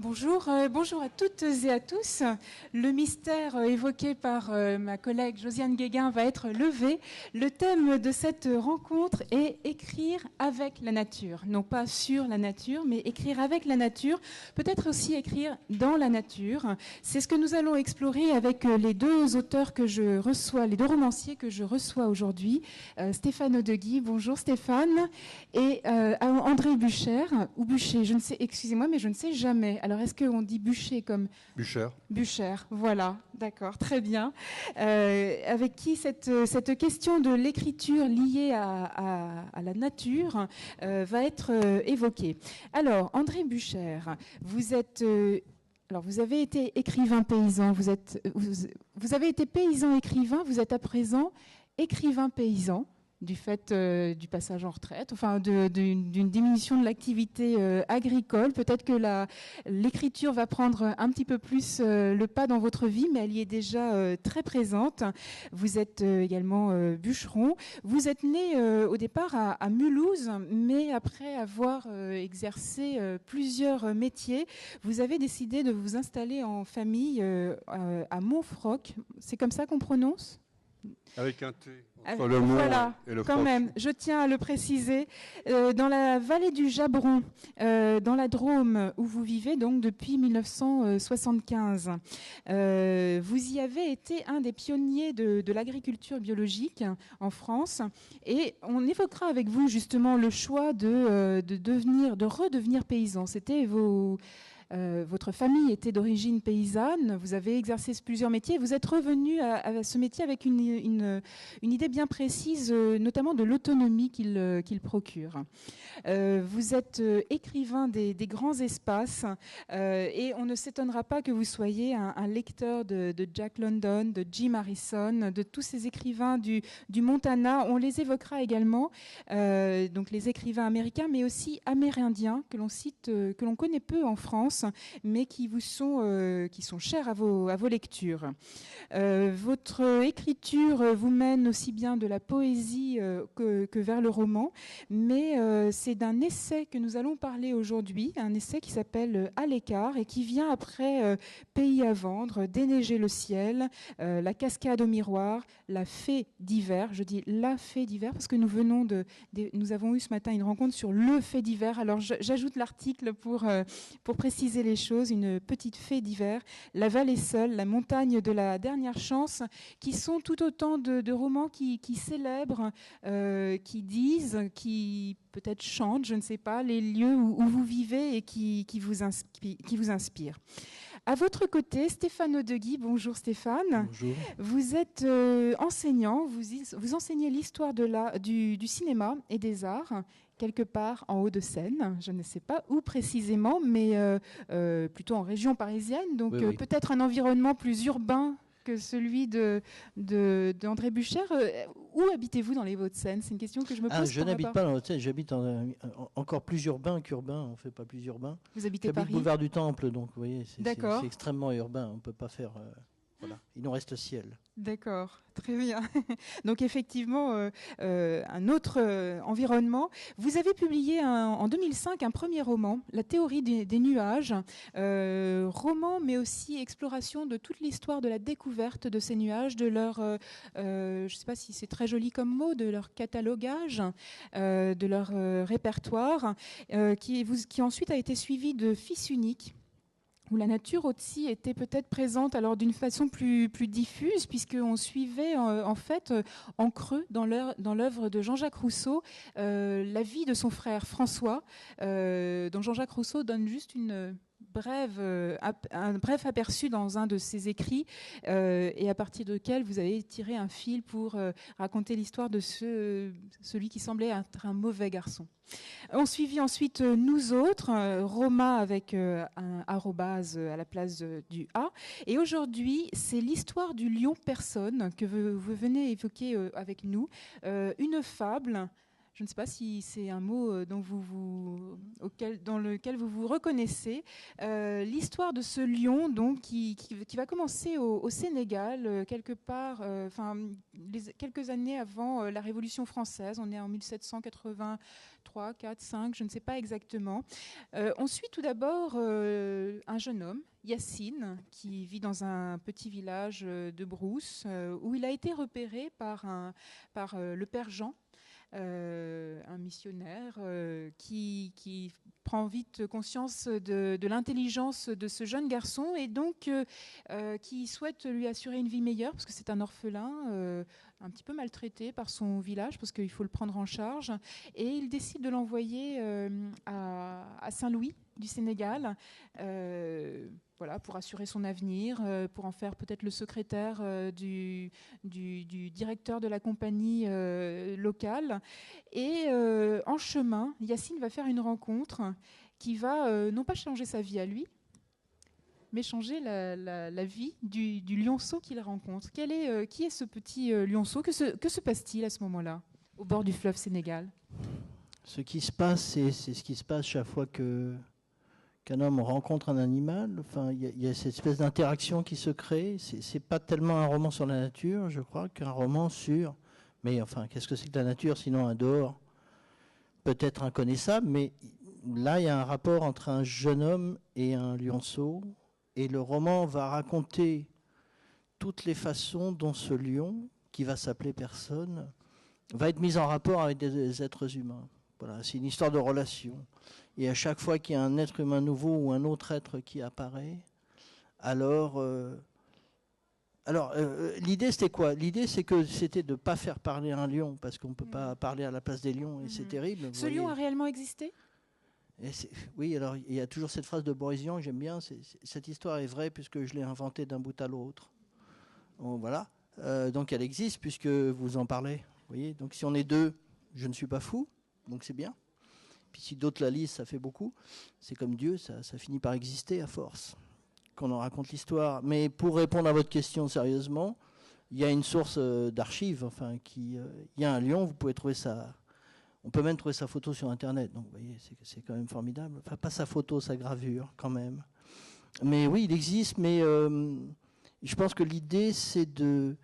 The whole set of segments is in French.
Bonjour à toutes et à tous. Le mystère évoqué par ma collègue Josiane Guéguin va être levé. Le thème de cette rencontre est écrire avec la nature. Non pas sur la nature, mais écrire avec la nature. Peut-être aussi écrire dans la nature. C'est ce que nous allons explorer avec les deux auteurs que je reçois, les deux romanciers que je reçois aujourd'hui. Stéphane Odeguy, bonjour Stéphane. Et André Bucher, ou Bucher, je ne sais, excusez-moi, mais je ne sais jamais. Alors, est-ce qu'on dit bûcher comme... Bucher. Bucher, voilà, d'accord, très bien. Avec qui cette question de l'écriture liée à la nature va être évoquée. Alors, André Bucher, vous êtes... alors, vous avez été écrivain paysan, vous avez été paysan écrivain, vous êtes à présent écrivain paysan, du fait du passage en retraite, enfin d'une diminution de l'activité agricole. Peut-être que l'écriture va prendre un petit peu plus le pas dans votre vie, mais elle y est déjà très présente. Vous êtes également bûcheron. Vous êtes né au départ à Mulhouse, mais après avoir exercé plusieurs métiers, vous avez décidé de vous installer en famille à Montfroc. C'est comme ça qu'on prononce ? Avec un T entre le mot et le quand froc. même, je tiens à le préciser. Dans la vallée du Jabron, dans la Drôme, où vous vivez donc depuis 1975, vous y avez été un des pionniers de l'agriculture biologique en France. Et on évoquera avec vous justement le choix de redevenir paysan. C'était votre famille était d'origine paysanne, vous avez exercé plusieurs métiers, vous êtes revenu à ce métier avec une idée bien précise, notamment de l'autonomie qu'il procure. Vous êtes écrivain des grands espaces et on ne s'étonnera pas que vous soyez un lecteur de Jack London, de Jim Harrison, de tous ces écrivains du Montana. On les évoquera également, donc les écrivains américains, mais aussi amérindiens que l'on cite, que l'on connaît peu en France, mais qui vous sont chers à vos lectures. Votre écriture vous mène aussi bien de la poésie que vers le roman, mais c'est d'un essai que nous allons parler aujourd'hui, un essai qui s'appelle À l'écart et qui vient après Pays à vendre, Déneiger le ciel, La cascade au miroir, La fée d'hiver. Je dis la fée d'hiver parce que nous avons eu ce matin une rencontre sur le fait d'hiver. Alors j'ajoute l'article pour préciser les choses, une petite fée d'hiver, La vallée seule, La montagne de la dernière chance, qui sont tout autant de romans qui célèbrent, qui disent, qui peut-être chantent, je ne sais pas, les lieux où vous vivez et qui vous inspirent. À votre côté, Stéphane Odeguy. Bonjour Stéphane. Bonjour. Vous êtes enseignant, vous enseignez l'histoire du cinéma et des arts, quelque part en Hauts-de-Seine, je ne sais pas où précisément, mais plutôt en région parisienne, donc oui. Peut-être un environnement plus urbain que celui d'André Bucher. Où habitez-vous dans les Hauts-de-Seine? C'est une question que je me pose. Je n'habite pas dans les Hauts-de-Seine, j'habite encore plus urbain qu'urbain, on ne fait pas plus urbain. Vous habitez Paris? J'habite boulevard du Temple, donc vous voyez, c'est extrêmement urbain, on ne peut pas faire... Voilà. Il nous reste le ciel. D'accord, très bien. Donc effectivement, un autre environnement. Vous avez publié en 2005 un premier roman, La théorie des nuages, roman mais aussi exploration de toute l'histoire de la découverte de ces nuages, de leur, je ne sais pas si c'est très joli comme mot, de leur catalogage, de leur répertoire, qui ensuite a été suivi de Fils unique, où la nature aussi était peut-être présente alors d'une façon plus diffuse, puisqu'on suivait en fait en creux dans l'œuvre de Jean-Jacques Rousseau la vie de son frère François, dont Jean-Jacques Rousseau donne juste un bref aperçu dans un de ses écrits, et à partir de lequel vous avez tiré un fil pour raconter l'histoire de celui qui semblait être un mauvais garçon. On suivit ensuite Nous autres, Roma avec un arrobase à la place du A. Et aujourd'hui, c'est l'histoire du lion personne que vous venez évoquer avec nous. Une fable. Je ne sais pas si c'est un mot dans lequel vous vous reconnaissez. L'histoire de ce lion, donc, qui va commencer au Sénégal, quelque part, quelques années avant la Révolution française. On est en 1783, 4, 5, je ne sais pas exactement. On suit tout d'abord un jeune homme, Yacine, qui vit dans un petit village de brousse, où il a été repéré par le père Jean, un missionnaire qui prend vite conscience de l'intelligence de ce jeune garçon et donc qui souhaite lui assurer une vie meilleure parce que c'est un orphelin un petit peu maltraité par son village parce qu'il faut le prendre en charge, et il décide de l'envoyer à Saint-Louis du Sénégal, pour assurer son avenir, pour en faire peut-être le secrétaire du directeur de la compagnie locale. Et en chemin, Yacine va faire une rencontre qui va non pas changer sa vie à lui, mais changer la vie du lionceau qu'il rencontre. Qui est ce petit lionceau ? Que se passe-t-il à ce moment-là, au bord du fleuve Sénégal ? Ce qui se passe, c'est ce qui se passe chaque fois qu'un homme rencontre un animal. Enfin, il y a cette espèce d'interaction qui se crée. C'est pas tellement un roman sur la nature, je crois, qu'un roman sur... Mais enfin, qu'est-ce que c'est que la nature, sinon un dehors peut-être inconnaissable, mais là, il y a un rapport entre un jeune homme et un lionceau, et le roman va raconter toutes les façons dont ce lion, qui va s'appeler personne, va être mis en rapport avec des êtres humains. Voilà, c'est une histoire de relation. Et à chaque fois qu'il y a un être humain nouveau ou un autre être qui apparaît, alors l'idée c'était quoi ? L'idée c'était de ne pas faire parler un lion, parce qu'on ne peut pas parler à la place des lions, et c'est terrible. Ce lion a réellement existé ? Oui, alors il y a toujours cette phrase de Boris Vian que j'aime bien, cette histoire est vraie puisque je l'ai inventée d'un bout à l'autre. Bon, voilà, donc elle existe puisque vous en parlez. Vous voyez, donc si on est deux, je ne suis pas fou, donc c'est bien. Puis si d'autres la lisent, ça fait beaucoup. C'est comme Dieu, ça finit par exister à force qu'on en raconte l'histoire. Mais pour répondre à votre question sérieusement, il y a une source d'archives. Enfin, il y a un lion, vous pouvez trouver ça. On peut même trouver sa photo sur Internet. Donc vous voyez, c'est quand même formidable. Enfin, pas sa photo, sa gravure quand même. Mais oui, il existe. Mais je pense que l'idée, c'est de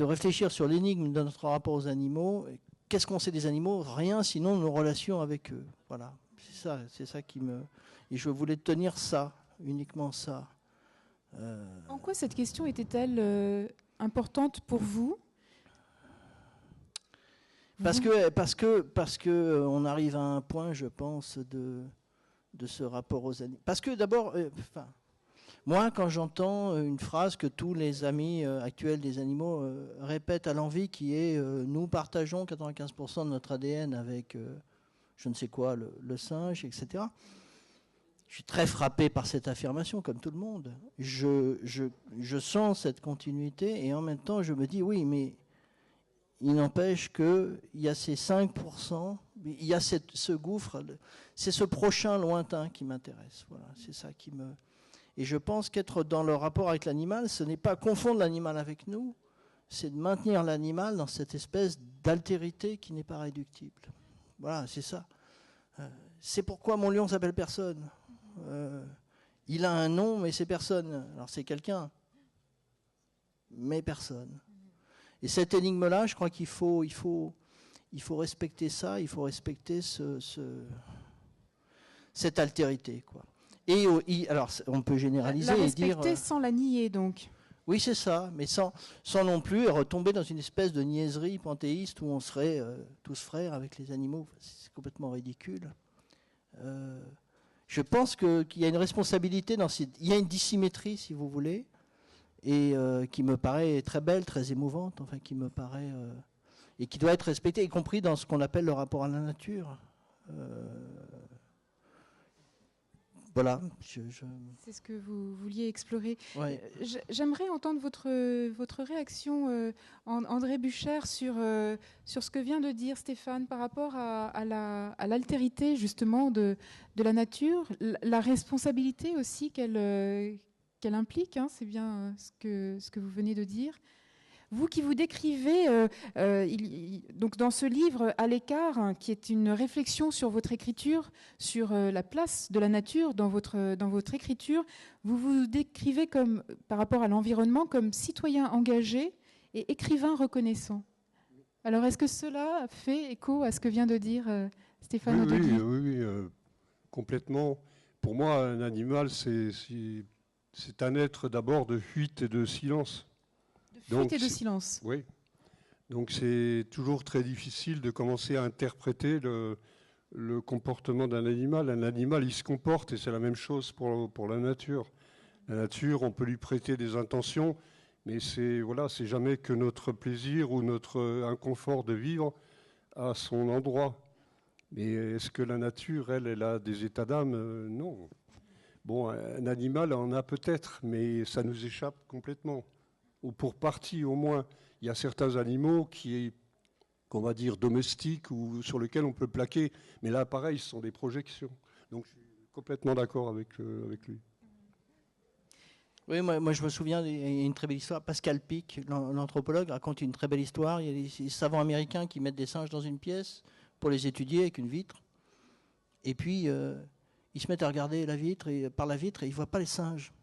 réfléchir sur l'énigme de notre rapport aux animaux. Qu'est-ce qu'on sait des animaux ? Rien, sinon nos relations avec eux. Voilà, c'est ça qui me... Et je voulais tenir ça, uniquement ça. En quoi cette question était-elle importante pour vous ? Parce que on arrive à un point, je pense, de ce rapport aux animaux. Parce que d'abord, moi, quand j'entends une phrase que tous les amis actuels des animaux répètent à l'envi, qui est nous partageons 95% de notre ADN avec je ne sais quoi, le singe, etc. Je suis très frappé par cette affirmation, comme tout le monde. Je sens cette continuité et en même temps, je me dis oui, mais il n'empêche qu'il y a ces 5%, il y a ce gouffre, c'est ce prochain lointain qui m'intéresse. Voilà, c'est ça qui me... Et je pense qu'être dans le rapport avec l'animal, ce n'est pas confondre l'animal avec nous, c'est de maintenir l'animal dans cette espèce d'altérité qui n'est pas réductible. Voilà, c'est ça. C'est pourquoi mon lion s'appelle personne. Il a un nom, mais c'est personne. Alors c'est quelqu'un, mais personne. Et cette énigme-là, je crois qu'il faut respecter ça, il faut respecter cette altérité, quoi. Et alors, on peut généraliser la et dire... respecter sans la nier, donc. Oui, c'est ça, mais sans non plus retomber dans une espèce de niaiserie panthéiste où on serait tous frères avec les animaux. C'est complètement ridicule. Je pense qu'il y a une responsabilité, il y a une dissymétrie, si vous voulez, et qui me paraît très belle, très émouvante, enfin qui me paraît... et qui doit être respectée, y compris dans ce qu'on appelle le rapport à la nature. Voilà. C'est ce que vous vouliez explorer. Ouais. J'aimerais entendre votre réaction, André Buchère, sur ce que vient de dire Stéphane par rapport à l'altérité justement de la nature, la responsabilité aussi qu'elle implique, hein, c'est bien ce que vous venez de dire. Vous qui vous décrivez, donc dans ce livre, À l'écart, hein, qui est une réflexion sur votre écriture, sur la place de la nature dans votre écriture, vous vous décrivez comme, par rapport à l'environnement, comme citoyen engagé et écrivain reconnaissant. Alors, est-ce que cela fait écho à ce que vient de dire Stéphane Audegui ? Oui, complètement. Pour moi, un animal, c'est un être d'abord de fuite et de silence. De fuite et de silence. Oui. Donc c'est toujours très difficile de commencer à interpréter le comportement d'un animal. Un animal, il se comporte, et c'est la même chose pour la nature. La nature, on peut lui prêter des intentions, mais c'est jamais que notre plaisir ou notre inconfort de vivre à son endroit. Mais est-ce que la nature, elle a des états d'âme ? Non. Bon, un animal en a peut-être, mais ça nous échappe complètement. Ou pour partie au moins. Il y a certains animaux qu'on va dire domestiques ou sur lesquels on peut plaquer. Mais là, pareil, ce sont des projections. Donc je suis complètement d'accord avec lui. Oui, moi je me souviens, il y a une très belle histoire. Pascal Pic, l'anthropologue, raconte une très belle histoire. Il y a des savants américains qui mettent des singes dans une pièce pour les étudier avec une vitre. Et puis, ils se mettent à regarder par la vitre et ils ne voient pas les singes.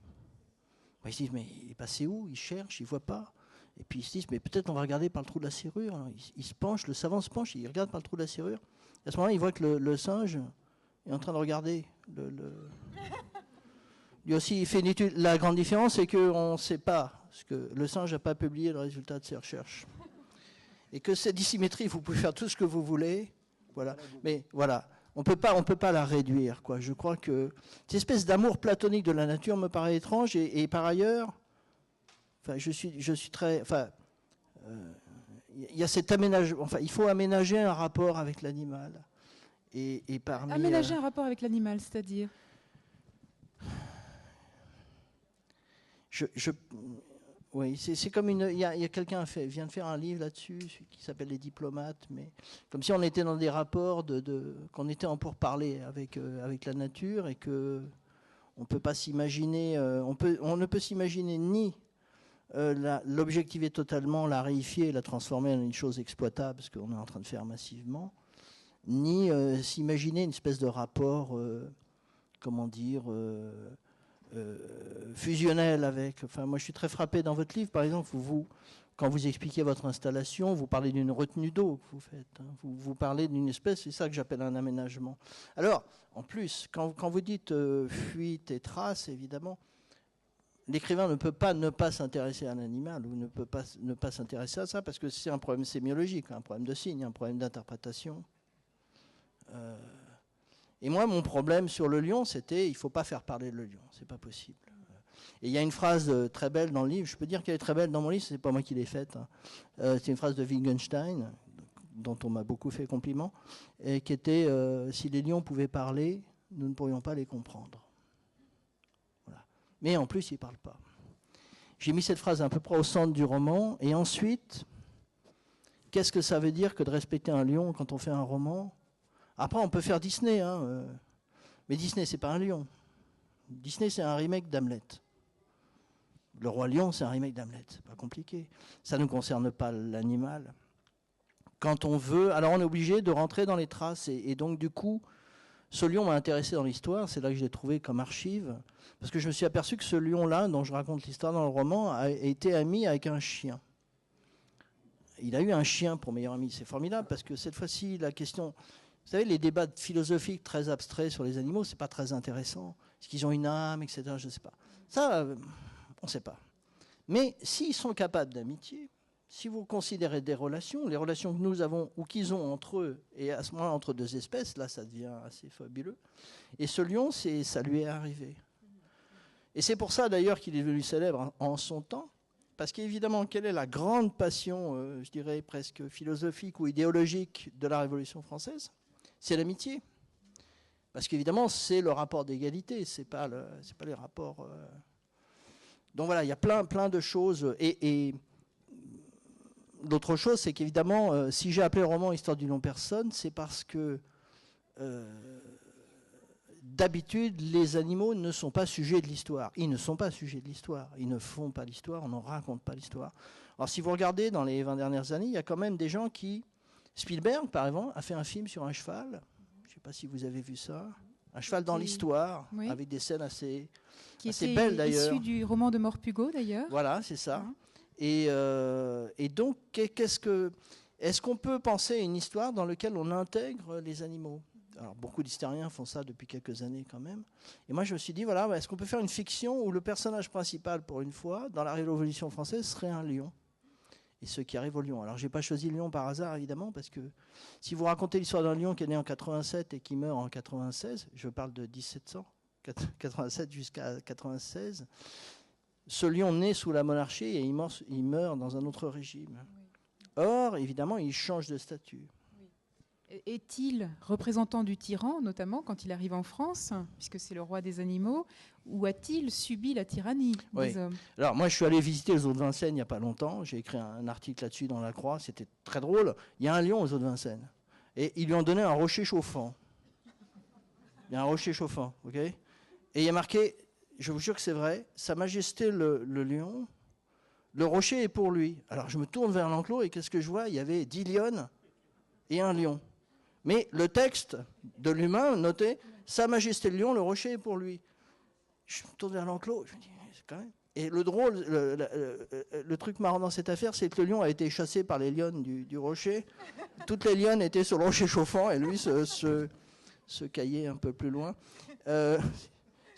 Ils se disent, mais il est passé où ? Ils cherchent, ils ne voient pas. Et puis ils se disent, mais peut-être on va regarder par le trou de la serrure. Alors, il se penche, le savant se penche, il regarde par le trou de la serrure. Et à ce moment-là, il voit que le singe est en train de regarder. Lui aussi, il fait une étude. La grande différence, c'est qu'on ne sait pas, parce que le singe n'a pas publié le résultat de ses recherches. Et que cette dissymétrie, vous pouvez faire tout ce que vous voulez. Voilà. Mais voilà. On peut pas la réduire, quoi. Je crois que cette espèce d'amour platonique de la nature me paraît étrange et par ailleurs, enfin, je suis très, enfin, il y a cet aménagement. Enfin, il faut aménager un rapport avec l'animal. Et parmi aménager un rapport avec l'animal, c'est-à-dire oui, c'est comme il y a quelqu'un vient de faire un livre là-dessus qui s'appelle Les Diplomates, mais comme si on était dans des rapports qu'on était en pourparlers avec la nature et que on peut pas s'imaginer, on ne peut s'imaginer ni l'objectiver totalement, la réifier, la transformer en une chose exploitable, ce qu'on est en train de faire massivement, ni s'imaginer une espèce de rapport, comment dire. Fusionnel avec. Enfin, moi, je suis très frappé dans votre livre, par exemple, quand vous expliquez votre installation, vous parlez d'une retenue d'eau que vous faites. Hein. Vous parlez d'une espèce, c'est ça que j'appelle un aménagement. Alors, en plus, quand vous dites fuite et trace, évidemment, l'écrivain ne peut pas ne pas s'intéresser à un animal ou ne peut pas ne pas s'intéresser à ça parce que c'est un problème sémiologique, un problème de signe, un problème d'interprétation. Et moi, mon problème sur le lion, c'était il ne faut pas faire parler le lion, c'est pas possible. Et il y a une phrase très belle dans le livre, je peux dire qu'elle est très belle dans mon livre, c'est pas moi qui l'ai faite. Hein. C'est une phrase de Wittgenstein, dont on m'a beaucoup fait compliment, et qui était si les lions pouvaient parler, nous ne pourrions pas les comprendre. Voilà. Mais en plus, ils ne parlent pas. J'ai mis cette phrase un peu près au centre du roman, et ensuite, qu'est-ce que ça veut dire que de respecter un lion quand on fait un roman ? Après, on peut faire Disney, hein, mais Disney, c'est pas un lion. Disney, c'est un remake d'Hamlet. Le Roi Lion, c'est un remake d'Hamlet. C'est pas compliqué. Ça ne concerne pas l'animal. Quand on veut, alors on est obligé de rentrer dans les traces. Et donc, du coup, ce lion m'a intéressé dans l'histoire. C'est là que je l'ai trouvé comme archive. Parce que je me suis aperçu que ce lion-là, dont je raconte l'histoire dans le roman, a été ami avec un chien. Il a eu un chien pour meilleur ami. C'est formidable parce que cette fois-ci, la question... Vous savez, les débats philosophiques très abstraits sur les animaux, c'est pas très intéressant. Est-ce qu'ils ont une âme, etc. Je ne sais pas. Ça, on ne sait pas. Mais s'ils sont capables d'amitié, si vous considérez des relations, les relations que nous avons ou qu'ils ont entre eux, et à ce moment-là entre deux espèces, là ça devient assez fabuleux. Et ce lion, ça lui est arrivé. Et c'est pour ça d'ailleurs qu'il est devenu célèbre en son temps. Parce qu'évidemment, quelle est la grande passion, je dirais presque philosophique ou idéologique de la Révolution française ? C'est l'amitié. Parce qu'évidemment, c'est le rapport d'égalité, c'est pas les rapports... Donc voilà, il y a plein de choses. Et l'autre chose, c'est qu'évidemment, si j'ai appelé le roman Histoire d'une longue personne, c'est parce que d'habitude, les animaux ne sont pas sujets de l'histoire. Ils ne sont pas sujets de l'histoire. Ils ne font pas l'histoire, on n'en raconte pas l'histoire. Alors si vous regardez dans les 20 dernières années, il y a quand même des gens qui... Spielberg, par exemple, a fait un film sur un cheval. Je ne sais pas si vous avez vu ça. Un cheval dans l'histoire, oui, avec des scènes assez belles d'ailleurs. Issu du roman de Morpurgo d'ailleurs. Voilà, c'est ça. Et donc, est-ce qu'on peut penser à une histoire dans laquelle on intègre les animaux? Alors, beaucoup d'historiens font ça depuis quelques années quand même. Et moi, je me suis dit, voilà, est-ce qu'on peut faire une fiction où le personnage principal, pour une fois, dans la Révolution française, serait un lion? Et ceux qui arrivent au lion. Alors, je n'ai pas choisi le lion par hasard, évidemment, parce que si vous racontez l'histoire d'un lion qui est né en 87 et qui meurt en 96, je parle de 1787 jusqu'à 96, ce lion naît sous la monarchie et il meurt dans un autre régime. Oui. Or, évidemment, il change de statut. Est-il représentant du tyran, notamment quand il arrive en France, puisque c'est le roi des animaux, ou a-t-il subi la tyrannie des hommes? Alors moi, je suis allé visiter le zoo de Vincennes il n'y a pas longtemps. J'ai écrit un article là-dessus dans La Croix. C'était très drôle. Il y a un lion au zoo de Vincennes. Et ils lui ont donné un rocher chauffant. Il y a un rocher chauffant, ok? Et il y a marqué, je vous jure que c'est vrai, Sa Majesté le lion, le rocher est pour lui. Alors je me tourne vers l'enclos et qu'est-ce que je vois? Il y avait 10 lionnes et un lion. Mais le texte de l'humain notait Sa Majesté le lion, le rocher est pour lui. Je me tourne vers l'enclos, je me dis, c'est quand même... Et le drôle, le truc marrant dans cette affaire, c'est que le lion a été chassé par les lionnes du rocher. Toutes les lionnes étaient sur le rocher chauffant et lui se caillait un peu plus loin. Ce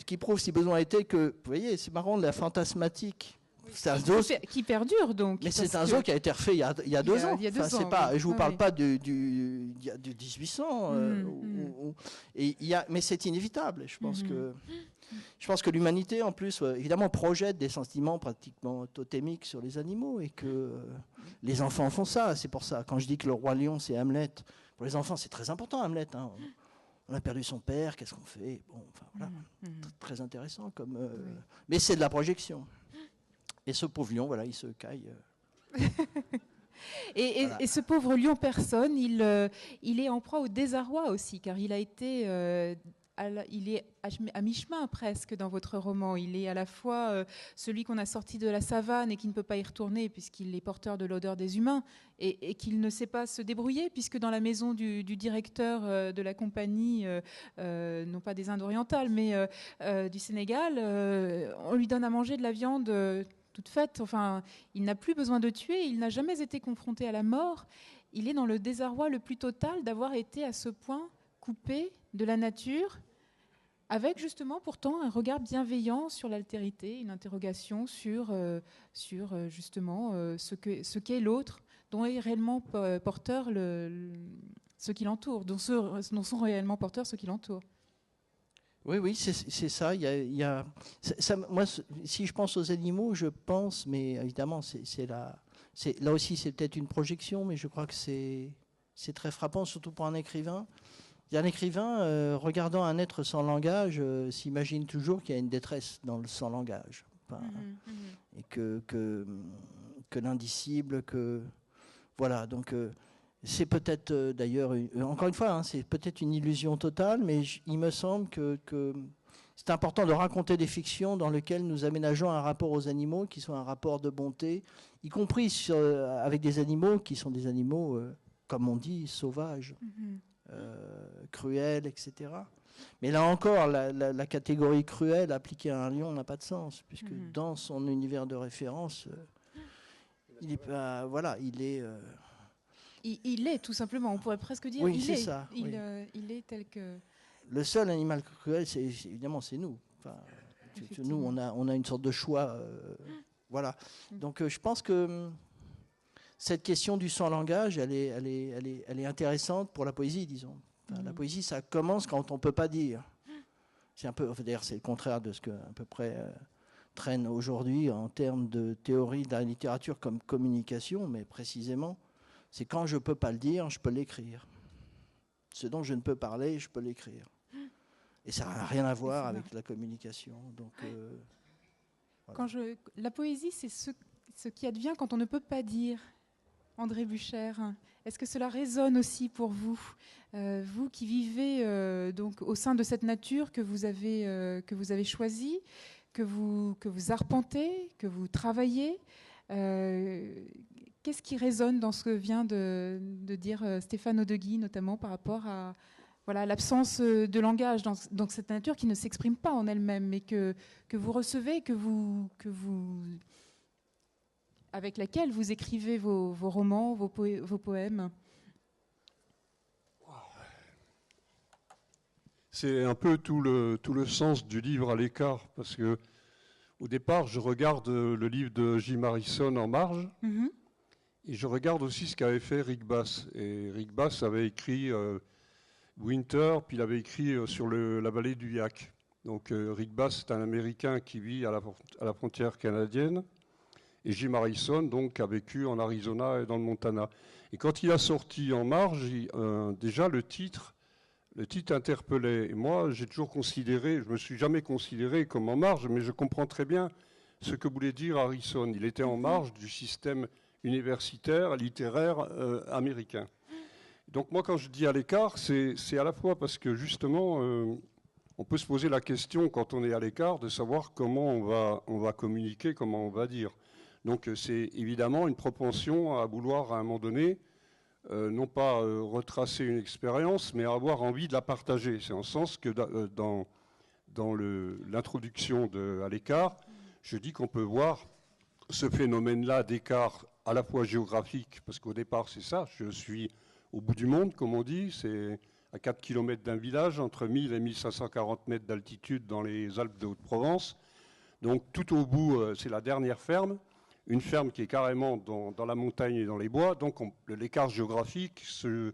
qui prouve, si besoin était, que, vous voyez, c'est marrant, la fantasmatique. C'est un zoo qui perdure donc. Mais c'est un zoo qui a été refait il y a 2 ans. Je ne vous parle pas de 1800. Mais c'est inévitable. Je pense que l'humanité, en plus, évidemment, projette des sentiments pratiquement totémiques sur les animaux et que les enfants font ça. C'est pour ça. Quand je dis que le roi lion, c'est Hamlet, pour les enfants, c'est très important, Hamlet. Hein. On a perdu son père, qu'est-ce qu'on fait? Bon, enfin, voilà. Très intéressant. Mais c'est de la projection. Et ce pauvre lion, voilà, il se caille. Et ce pauvre lion personne, il est en proie au désarroi aussi, car il a été, il est à mi-chemin presque dans votre roman. Il est à la fois celui qu'on a sorti de la savane et qui ne peut pas y retourner puisqu'il est porteur de l'odeur des humains et qu'il ne sait pas se débrouiller puisque dans la maison du directeur de la compagnie, non pas des Indes orientales, mais du Sénégal, on lui donne à manger de la viande toute faite. Enfin, il n'a plus besoin de tuer, il n'a jamais été confronté à la mort. Il est dans le désarroi le plus total d'avoir été à ce point coupé de la nature, avec justement pourtant un regard bienveillant sur l'altérité, une interrogation sur justement ce qu'est l'autre, dont est réellement porteur ce qui l'entoure, dont sont réellement porteurs ceux qui l'entourent. Oui, c'est ça. Moi, si je pense aux animaux, je pense, mais évidemment, là aussi, c'est peut-être une projection, mais je crois que c'est très frappant, surtout pour un écrivain. Un écrivain, regardant un être sans langage, s'imagine toujours qu'il y a une détresse dans le sans langage. Et que l'indicible, voilà, donc... c'est peut-être d'ailleurs, encore une fois, hein, c'est peut-être une illusion totale, mais il me semble que c'est important de raconter des fictions dans lesquelles nous aménageons un rapport aux animaux qui soit un rapport de bonté, y compris avec des animaux qui sont des animaux, comme on dit, sauvages, cruels, etc. Mais là encore, la catégorie cruelle appliquée à un lion n'a pas de sens, puisque dans son univers de référence, il est pas, voilà, il est... Il est, tout simplement, on pourrait presque dire, oui, il est. Ça, il est tel que... Le seul animal cruel, évidemment, c'est nous. Enfin, nous, on a une sorte de choix. Voilà. Donc, je pense que cette question du sans-langage, elle est intéressante pour la poésie, disons. Enfin, la poésie, ça commence quand on ne peut pas dire. C'est un peu, d'ailleurs, c'est le contraire de ce que, à peu près, traîne aujourd'hui en termes de théorie de la littérature comme communication, mais précisément, c'est quand je ne peux pas le dire, je peux l'écrire. Ce dont je ne peux parler, je peux l'écrire. Et ça n'a rien à voir avec la communication. Donc, voilà. La poésie, c'est ce qui advient quand on ne peut pas dire. André Bucher, est-ce que cela résonne aussi pour vous, vous qui vivez donc au sein de cette nature que vous avez choisie, que vous arpentez, que vous travaillez? Qu'est-ce qui résonne dans ce que vient de dire Stéphane Haudegui, notamment par rapport à l'absence de langage dans cette nature qui ne s'exprime pas en elle-même, mais que vous recevez, avec laquelle vous écrivez vos romans, vos poèmes? C'est un peu tout le sens du livre à l'écart, parce que au départ, je regarde le livre de Jim Harrison en marge, et je regarde aussi ce qu'avait fait Rick Bass. Et Rick Bass avait écrit Winter, puis il avait écrit sur la vallée du Yak. Donc Rick Bass, c'est un Américain qui vit à la frontière canadienne, et Jim Harrison donc, a vécu en Arizona et dans le Montana. Et quand il a sorti En marge, déjà le titre interpellait. Et moi, j'ai toujours considéré, je ne me suis jamais considéré comme en marge, mais je comprends très bien ce que voulait dire Harrison. Il était en marge du système universitaire, littéraire américain. Donc moi, quand je dis à l'écart, c'est à la fois parce que justement, on peut se poser la question, quand on est à l'écart, de savoir comment on va communiquer, comment on va dire. Donc c'est évidemment une propension à vouloir, à un moment donné, non pas retracer une expérience, mais avoir envie de la partager. C'est en ce sens que dans l'introduction à l'écart, je dis qu'on peut voir ce phénomène-là d'écart à la fois géographique, parce qu'au départ c'est ça, je suis au bout du monde, comme on dit, c'est à 4 km d'un village, entre 1000 et 1540 mètres d'altitude dans les Alpes de Haute-Provence. Donc tout au bout, c'est la dernière ferme. Une ferme qui est carrément dans la montagne et dans les bois, donc l'écart géographique se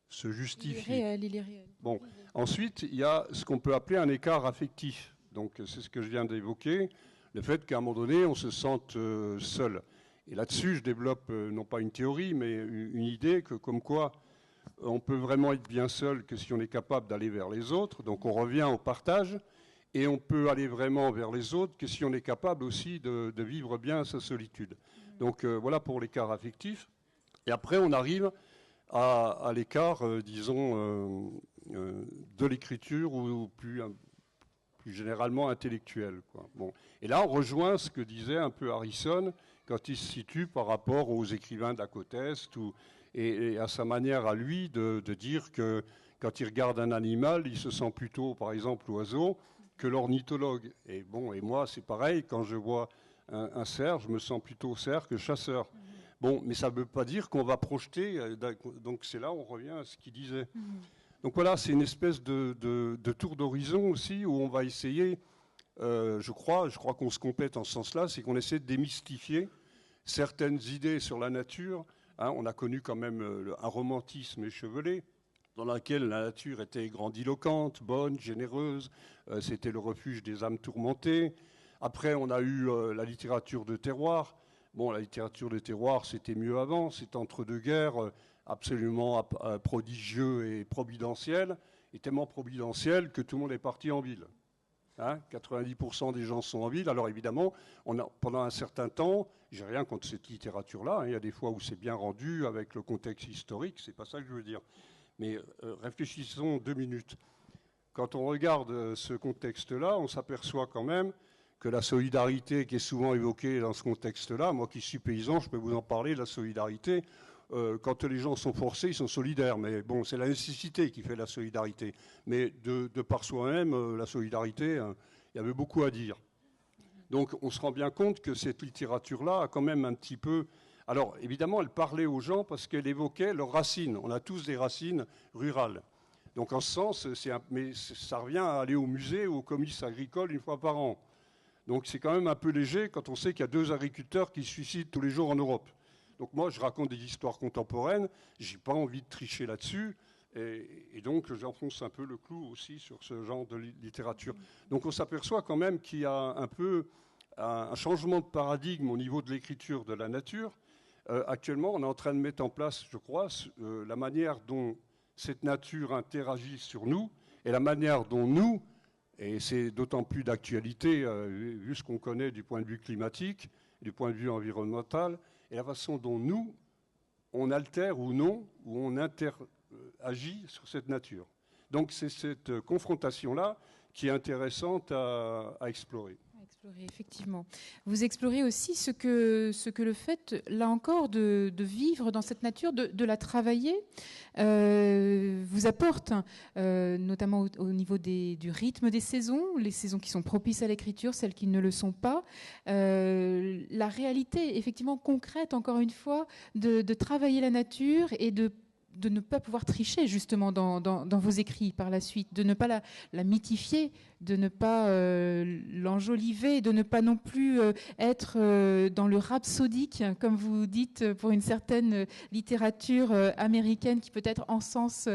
justifie. Il est réel. Bon. Ensuite, il y a ce qu'on peut appeler un écart affectif. Donc c'est ce que je viens d'évoquer, le fait qu'à un moment donné, on se sente seul. Et là-dessus, je développe non pas une théorie, mais une idée que comme quoi on peut vraiment être bien seul que si on est capable d'aller vers les autres. Donc on revient au partage. Et on peut aller vraiment vers les autres que si on est capable aussi de vivre bien sa solitude. Donc voilà pour l'écart affectif. Et après, on arrive à l'écart, disons, de l'écriture ou plus généralement intellectuel, quoi. Bon. Et là, on rejoint ce que disait un peu Harrison quand il se situe par rapport aux écrivains de la côte Est et à sa manière à lui de dire que quand il regarde un animal, il se sent plutôt, par exemple, oiseau, que l'ornithologue. Et bon, et moi, c'est pareil, quand je vois un cerf, je me sens plutôt cerf que chasseur. Bon, mais ça ne veut pas dire qu'on va projeter, donc c'est là où on revient à ce qu'il disait. Donc voilà, c'est une espèce de tour d'horizon aussi, où on va essayer, je crois qu'on se complète en ce sens-là, c'est qu'on essaie de démystifier certaines idées sur la nature. Hein, on a connu quand même un romantisme échevelé, dans laquelle la nature était grandiloquente, bonne, généreuse. C'était le refuge des âmes tourmentées. Après, on a eu la littérature de terroir. Bon, la littérature de terroir, c'était mieux avant. C'était entre deux guerres, absolument prodigieux et providentiel. Et tellement providentiel que tout le monde est parti en ville. Hein, 90% des gens sont en ville. Alors évidemment, pendant un certain temps, j'ai rien contre cette littérature-là. Hein, il y a des fois où c'est bien rendu avec le contexte historique. C'est pas ça que je veux dire. Mais réfléchissons 2 minutes. Quand on regarde ce contexte-là, on s'aperçoit quand même que la solidarité qui est souvent évoquée dans ce contexte-là, moi qui suis paysan, je peux vous en parler, la solidarité, quand les gens sont forcés, ils sont solidaires. Mais bon, c'est la nécessité qui fait la solidarité. Mais de par soi-même, la solidarité, il y avait beaucoup à dire. Donc on se rend bien compte que cette littérature-là a quand même un petit peu... Alors, évidemment, elle parlait aux gens parce qu'elle évoquait leurs racines. On a tous des racines rurales. Donc, en ce sens, mais ça revient à aller au musée ou au comice agricole une fois par an. Donc, c'est quand même un peu léger quand on sait qu'il y a 2 agriculteurs qui se suicident tous les jours en Europe. Donc, moi, je raconte des histoires contemporaines. Je n'ai pas envie de tricher là-dessus. Et donc, j'enfonce un peu le clou aussi sur ce genre de littérature. Donc, on s'aperçoit quand même qu'il y a un peu un changement de paradigme au niveau de l'écriture de la nature. Actuellement, on est en train de mettre en place, je crois, la manière dont cette nature interagit sur nous et la manière dont nous, et c'est d'autant plus d'actualité vu ce qu'on connaît du point de vue climatique, du point de vue environnemental, et la façon dont nous, on altère ou non, ou on agit sur cette nature. Donc c'est cette confrontation-là qui est intéressante à explorer. Effectivement. Vous explorez aussi ce que le fait, là encore, de vivre dans cette nature, de la travailler, vous apporte, notamment au niveau du rythme des saisons, les saisons qui sont propices à l'écriture, celles qui ne le sont pas. La réalité, effectivement, concrète, encore une fois, de travailler la nature et de ne pas pouvoir tricher justement dans vos écrits par la suite, de ne pas la mythifier, de ne pas l'enjoliver, de ne pas non plus être dans le rhapsodique, comme vous dites, pour une certaine littérature américaine qui peut être encense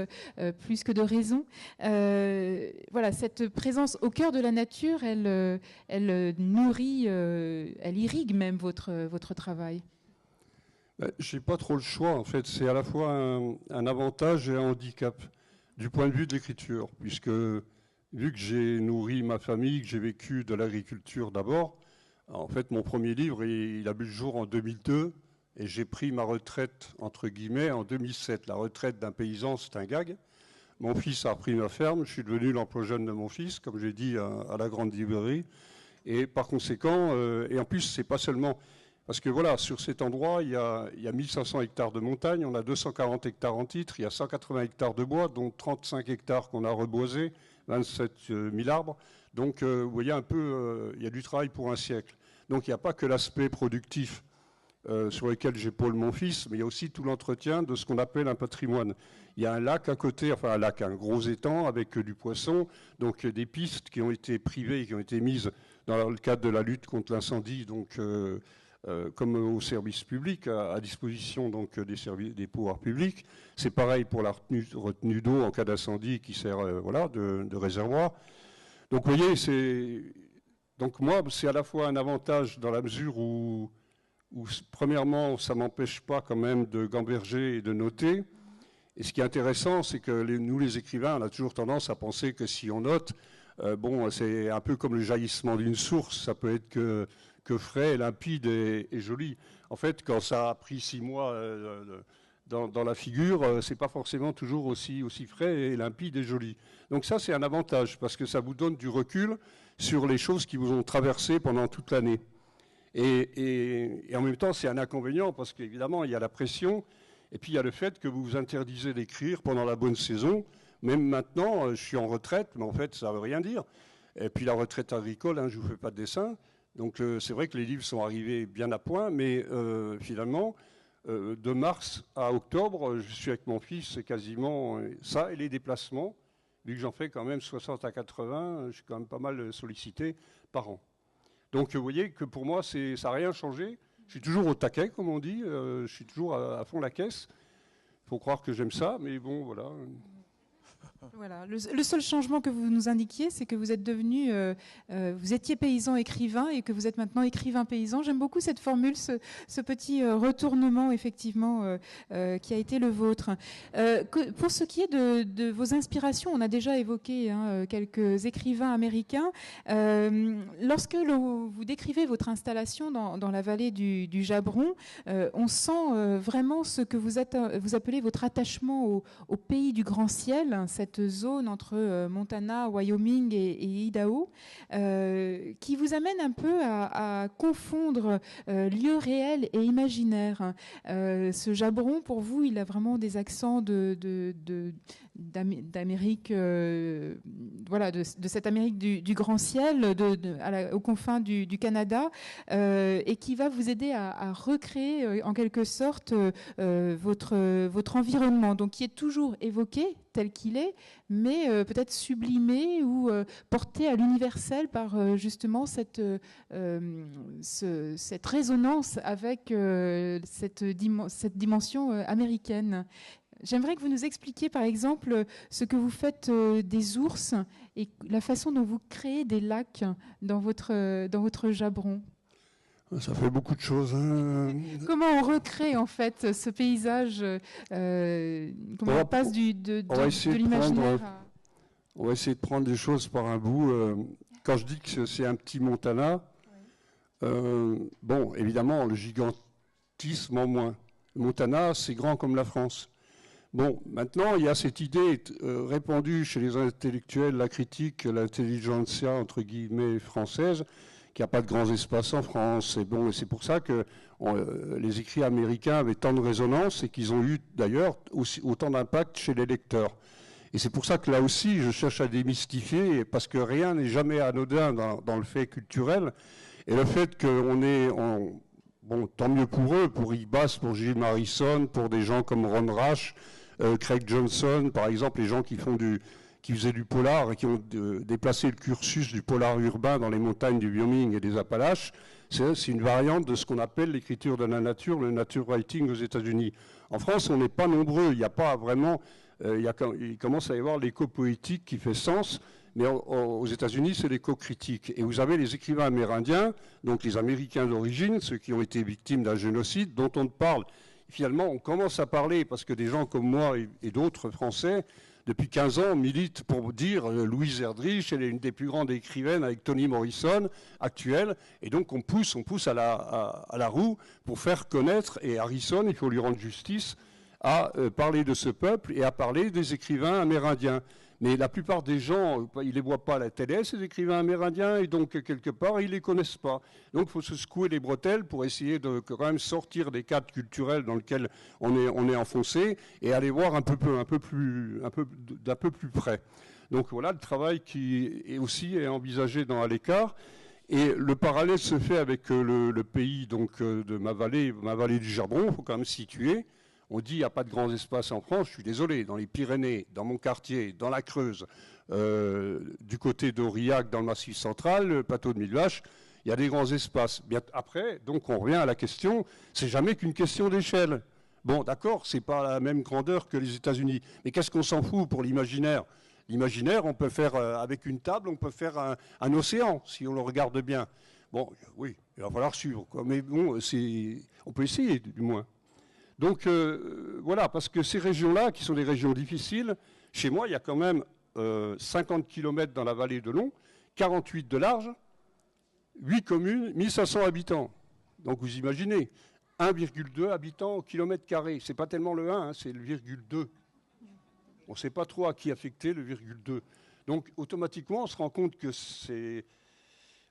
plus que de raison. Voilà, cette présence au cœur de la nature, elle nourrit, elle irrigue même votre travail. Je n'ai pas trop le choix, en fait. C'est à la fois un avantage et un handicap du point de vue de l'écriture, puisque vu que j'ai nourri ma famille, que j'ai vécu de l'agriculture d'abord, en fait, mon premier livre, il a vu le jour en 2002, et j'ai pris ma retraite, entre guillemets, en 2007. La retraite d'un paysan, c'est un gag. Mon fils a repris ma ferme, je suis devenu l'emploi jeune de mon fils, comme j'ai dit, à la grande librairie. Et par conséquent, et en plus, c'est pas seulement... Parce que voilà, sur cet endroit, il y a 1500 hectares de montagne, on a 240 hectares en titre, il y a 180 hectares de bois, dont 35 hectares qu'on a reboisés, 27 000 arbres. Donc vous voyez un peu, il y a du travail pour un siècle. Donc il n'y a pas que l'aspect productif sur lequel j'épaule mon fils, mais il y a aussi tout l'entretien de ce qu'on appelle un patrimoine. Il y a un lac à côté, enfin un lac, un gros étang avec du poisson, donc des pistes qui ont été privées, qui ont été mises dans le cadre de la lutte contre l'incendie, donc... comme au service public, à disposition donc des pouvoirs publics. C'est pareil pour la retenue d'eau en cas d'incendie qui sert de réservoir. Donc vous voyez, donc moi, c'est à la fois un avantage dans la mesure où premièrement, ça ne m'empêche pas quand même de gamberger et de noter. Et ce qui est intéressant, c'est que nous, les écrivains, on a toujours tendance à penser que si on note, c'est un peu comme le jaillissement d'une source, ça peut être que frais, limpide et joli. En fait, quand ça a pris 6 mois dans la figure, c'est pas forcément toujours aussi frais et limpide et joli. Donc ça, c'est un avantage, parce que ça vous donne du recul sur les choses qui vous ont traversé pendant toute l'année. Et en même temps, c'est un inconvénient, parce qu'évidemment, il y a la pression, et puis il y a le fait que vous vous interdisez d'écrire pendant la bonne saison. Même maintenant, je suis en retraite, mais en fait, ça ne veut rien dire. Et puis la retraite agricole, je ne vous fais pas de dessin. Donc c'est vrai que les livres sont arrivés bien à point, mais finalement, de mars à octobre, je suis avec mon fils, c'est quasiment ça, et les déplacements, vu que j'en fais quand même 60 à 80, je suis quand même pas mal sollicité par an. Donc vous voyez que pour moi, ça n'a rien changé. Je suis toujours au taquet, comme on dit, je suis toujours à fond la caisse. Il faut croire que j'aime ça, mais bon, voilà. Voilà. Le seul changement que vous nous indiquiez, c'est que vous êtes devenu, vous étiez paysan écrivain et que vous êtes maintenant écrivain paysan. J'aime beaucoup cette formule, ce petit retournement effectivement qui a été le vôtre. Pour ce qui est de vos inspirations, on a déjà évoqué quelques écrivains américains. Lorsque vous décrivez votre installation dans la vallée du Jabron, on sent vraiment ce que vous appelez votre attachement au pays du grand ciel, cette zone entre Montana, Wyoming et Idaho, qui vous amène un peu à confondre lieu réel et imaginaire. Ce Jabron, pour vous, il a vraiment des accents d'Amérique, voilà, de cette Amérique du grand ciel, aux confins du Canada, et qui va vous aider à recréer en quelque sorte votre environnement, donc qui est toujours évoqué tel qu'il est, mais peut-être sublimé ou porté à l'universel par justement cette résonance avec cette dimension américaine. J'aimerais que vous nous expliquiez, par exemple, ce que vous faites des ours et la façon dont vous créez des lacs dans votre Jabron. Ça fait beaucoup de choses. Comment on recrée en fait ce paysage comment on passe de l'imaginaire à... On va essayer de prendre les choses par un bout. Quand je dis que c'est un petit Montana, bon, évidemment, le gigantisme en moins. Montana, c'est grand comme la France. Bon, maintenant, il y a cette idée répandue chez les intellectuels, la critique, l'intelligentsia, entre guillemets, française, qu'il n'y a pas de grands espaces en France. Et bon, c'est pour ça que les écrits américains avaient tant de résonance et qu'ils ont eu, d'ailleurs, autant d'impact chez les lecteurs. Et c'est pour ça que là aussi, je cherche à démystifier, parce que rien n'est jamais anodin dans le fait culturel. Et le fait qu'on est... Bon, tant mieux pour eux, pour Rick Bass, pour Jim Harrison, pour des gens comme Ron Rash, Craig Johnson, par exemple, les gens qui faisaient du polar et qui ont déplacé le cursus du polar urbain dans les montagnes du Wyoming et des Appalaches. C'est une variante de ce qu'on appelle l'écriture de la nature, le nature writing aux États-Unis. En France, on n'est pas nombreux, il n'y a pas vraiment... il commence à y avoir l'écho poétique qui fait sens, mais aux États-Unis, c'est l'écho critique. Et vous avez les écrivains amérindiens, donc les Américains d'origine, ceux qui ont été victimes d'un génocide, dont on parle. Finalement, on commence à parler, parce que des gens comme moi et d'autres Français, depuis 15 ans, militent pour dire Louise Erdrich, elle est une des plus grandes écrivaines avec Toni Morrison, actuelle, et donc on pousse à la roue pour faire connaître, et Harrison, il faut lui rendre justice, à parler de ce peuple et à parler des écrivains amérindiens. Mais la plupart des gens, ils ne les voient pas à la télé, ces écrivains amérindiens, et donc quelque part, ils ne les connaissent pas. Donc il faut se secouer les bretelles pour essayer de quand même sortir des cadres culturels dans lesquels on est enfoncé et aller voir d'un peu plus près. Donc voilà le travail qui est aussi envisagé dans À l'écart. Et le parallèle se fait avec le pays donc, de ma vallée du Jabron, il faut quand même situer. On dit qu'il n'y a pas de grands espaces en France, je suis désolé, dans les Pyrénées, dans mon quartier, dans la Creuse, du côté d'Aurillac, dans le Massif central, le plateau de Millevaches, il y a des grands espaces. Bien, après, donc on revient à la question, c'est jamais qu'une question d'échelle. Bon, d'accord, c'est pas la même grandeur que les États-Unis, mais qu'est-ce qu'on s'en fout pour l'imaginaire? L'imaginaire, on peut faire, avec une table, on peut faire un océan, si on le regarde bien. Bon, oui, il va falloir suivre, quoi. Mais bon, on peut essayer, du moins. Donc voilà, parce que ces régions-là, qui sont des régions difficiles, chez moi, il y a quand même 50 km dans la vallée de long, 48 de large, 8 communes, 1500 habitants. Donc vous imaginez, 1,2 habitants au kilomètre carré. Ce n'est pas tellement le 1, hein, c'est le 0,2. On ne sait pas trop à qui affecter le 0,2. Donc automatiquement, on se rend compte que c'est...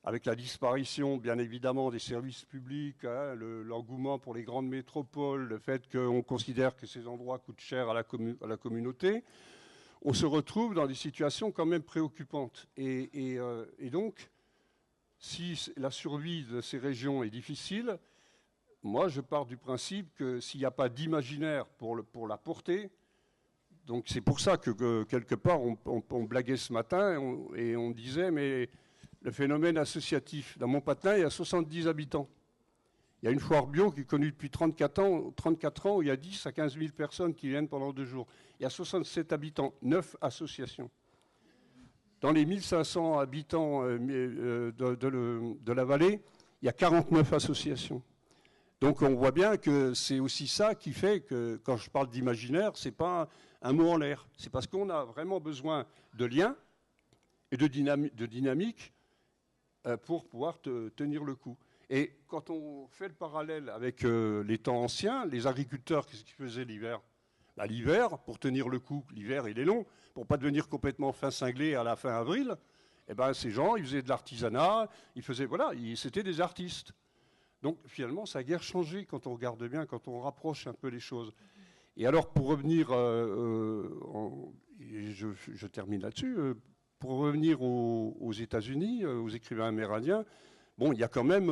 Avec la disparition, bien évidemment, des services publics, hein, l'engouement pour les grandes métropoles, le fait qu'on considère que ces endroits coûtent cher à la communauté, on se retrouve dans des situations quand même préoccupantes. Et donc, si la survie de ces régions est difficile, moi, je pars du principe que s'il n'y a pas d'imaginaire pour la porter, donc c'est pour ça que quelque part, on blaguait ce matin et on disait, mais... Le phénomène associatif. Dans Montpatin, il y a 70 habitants. Il y a une foire bio qui est connue depuis 34 ans où il y a 10 à 15 000 personnes qui viennent pendant 2 jours. Il y a 67 habitants, 9 associations. Dans les 1500 habitants de la vallée, il y a 49 associations. Donc on voit bien que c'est aussi ça qui fait que quand je parle d'imaginaire, ce n'est pas un mot en l'air. C'est parce qu'on a vraiment besoin de liens et de dynamique pour pouvoir tenir le coup. Et quand on fait le parallèle avec les temps anciens, les agriculteurs, qu'est-ce qu'ils faisaient l'hiver? L'hiver, pour tenir le coup, l'hiver il est long, pour ne pas devenir complètement fin cinglé à la fin avril, eh ben, ces gens, ils faisaient de l'artisanat, c'était des artistes. Donc finalement, ça a guère changé quand on regarde bien, quand on rapproche un peu les choses. Et alors, pour revenir, je termine là-dessus, pour revenir aux États-Unis, aux écrivains amérindiens, bon, il y a quand même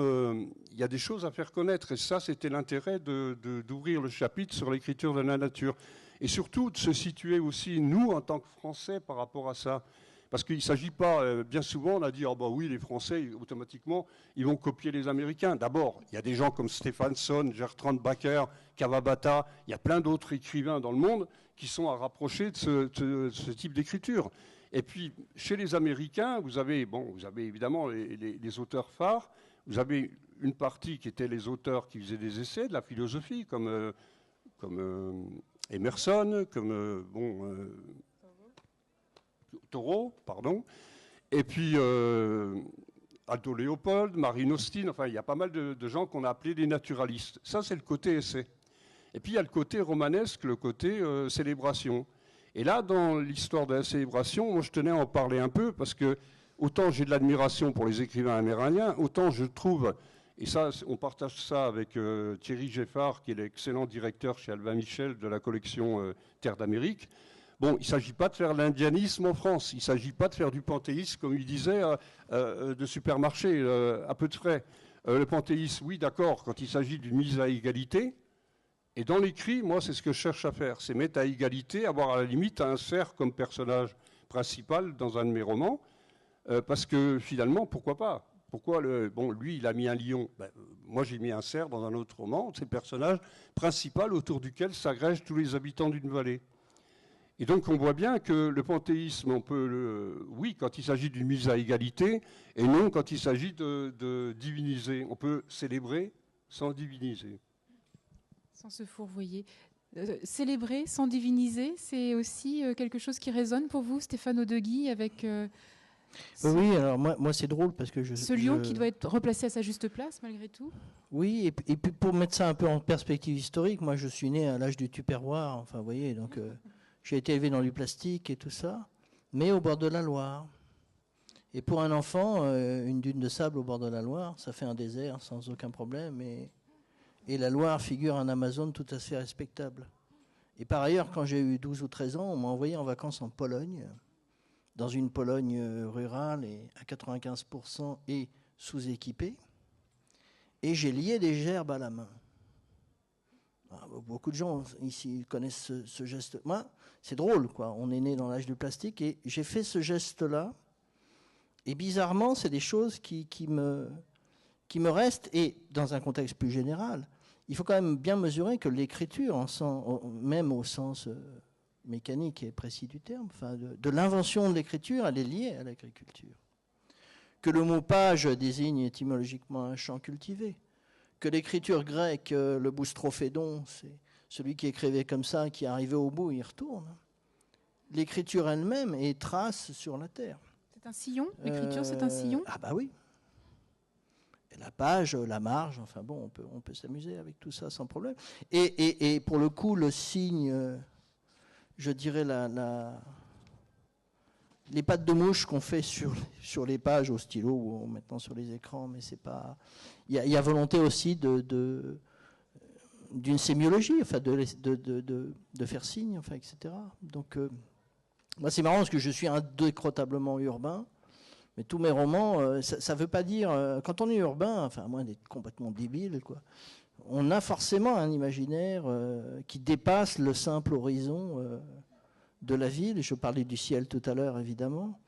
il y a des choses à faire connaître. Et ça, c'était l'intérêt d'ouvrir le chapitre sur l'écriture de la nature. Et surtout, de se situer aussi, nous, en tant que Français, par rapport à ça. Parce qu'il ne s'agit pas, bien souvent, on a dit, oh bah oui, les Français, automatiquement, ils vont copier les Américains. D'abord, il y a des gens comme Stephenson, Gertrude Baker, Kawabata, il y a plein d'autres écrivains dans le monde qui sont à rapprocher de ce type d'écriture. Et puis, chez les Américains, vous avez évidemment les auteurs phares. Vous avez une partie qui était les auteurs qui faisaient des essais de la philosophie, comme Emerson, comme Thoreau, pardon. Et puis Aldo Leopold, Marine Austin. Enfin, il y a pas mal de gens qu'on a appelés des naturalistes. Ça, c'est le côté essai. Et puis il y a le côté romanesque, le côté célébration. Et là, dans l'histoire de la célébration, moi je tenais à en parler un peu, parce que autant j'ai de l'admiration pour les écrivains amérindiens, autant je trouve, et ça on partage ça avec Thierry Geffard, qui est l'excellent directeur chez Albin Michel de la collection Terre d'Amérique. Bon, il ne s'agit pas de faire l'indianisme en France, il ne s'agit pas de faire du panthéisme, comme il disait, de supermarché, à peu de frais. Le panthéisme, oui, d'accord, quand il s'agit d'une mise à égalité. Et dans l'écrit, moi, c'est ce que je cherche à faire, c'est mettre à égalité, avoir à la limite un cerf comme personnage principal dans un de mes romans, parce que finalement, pourquoi pas? Pourquoi bon, lui, il a mis un lion. Ben, moi, j'ai mis un cerf dans un autre roman, c'est le personnage principal autour duquel s'agrègent tous les habitants d'une vallée. Et donc, on voit bien que le panthéisme, on peut oui, quand il s'agit d'une mise à égalité, et non quand il s'agit de diviniser. On peut célébrer sans diviniser. Sans se fourvoyer. Célébrer sans diviniser, c'est aussi quelque chose qui résonne pour vous, Stéphane Audegui, avec oui, alors moi c'est drôle parce que ce lion qui doit être replacé à sa juste place malgré tout. Oui, et puis pour mettre ça un peu en perspective historique, moi je suis né à l'âge du Tupperware, enfin vous voyez, donc j'ai été élevé dans du plastique et tout ça, mais au bord de la Loire. Et pour un enfant, une dune de sable au bord de la Loire, ça fait un désert sans aucun problème, et la Loire figure un Amazone tout à fait respectable. Et par ailleurs, quand j'ai eu 12 ou 13 ans, on m'a envoyé en vacances en Pologne, dans une Pologne rurale et à 95% et sous-équipée. Et j'ai lié des gerbes à la main. Alors, beaucoup de gens ici connaissent ce geste. Moi, c'est drôle, quoi. On est né dans l'âge du plastique et j'ai fait ce geste-là. Et bizarrement, c'est des choses qui me restent. Et dans un contexte plus général, il faut quand même bien mesurer que l'écriture, même au sens mécanique et précis du terme, enfin de l'invention de l'écriture, elle est liée à l'agriculture. Que le mot page désigne étymologiquement un champ cultivé. Que l'écriture grecque, le boustrophédon, c'est celui qui écrivait comme ça, qui arrivait au bout, il retourne. L'écriture elle-même est trace sur la terre. C'est un sillon. L'écriture, c'est un sillon. Ah bah oui. Et la page, la marge, enfin bon, on peut s'amuser avec tout ça sans problème. Et pour le coup, le signe, je dirais les pattes de mouche qu'on fait sur les pages au stylo ou maintenant sur les écrans, mais c'est pas. Il y a volonté aussi d'une sémiologie, enfin de faire signe, enfin etc. Donc moi c'est marrant parce que je suis indécrotablement urbain. Mais tous mes romans, ça ne veut pas dire... quand on est urbain, enfin, à moins d'être complètement débile, quoi, on a forcément un imaginaire qui dépasse le simple horizon de la ville. Je parlais du ciel tout à l'heure, évidemment.